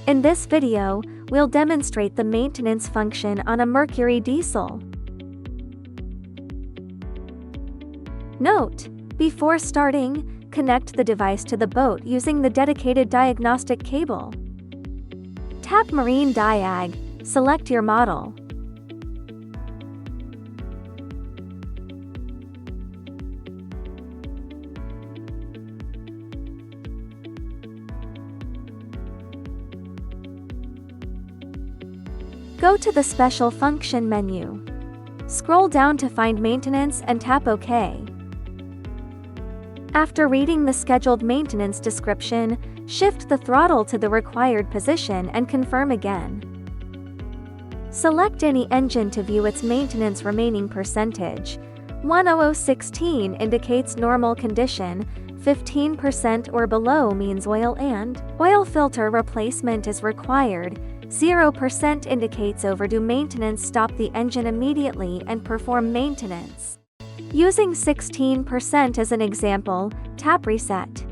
In this video, we'll demonstrate the maintenance function on a Mercury Diesel. Note: before starting, connect the device to the boat using the dedicated diagnostic cable. Tap Marine Diag, select your model. Go to the Special Function menu. Scroll down to find Maintenance and tap OK. After reading the scheduled maintenance description, shift the throttle to the required position and confirm again. Select any engine to view its maintenance remaining percentage. 10016 indicates normal condition, 15% or below means oil and oil filter replacement is required, 0% indicates overdue maintenance. Stop the engine immediately and perform maintenance. Using 16% as an example, tap Reset.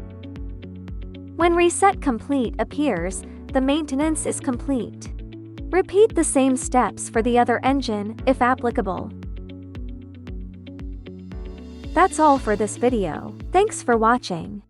When Reset Complete appears, the maintenance is complete. Repeat the same steps for the other engine, if applicable. That's all for this video. Thanks for watching.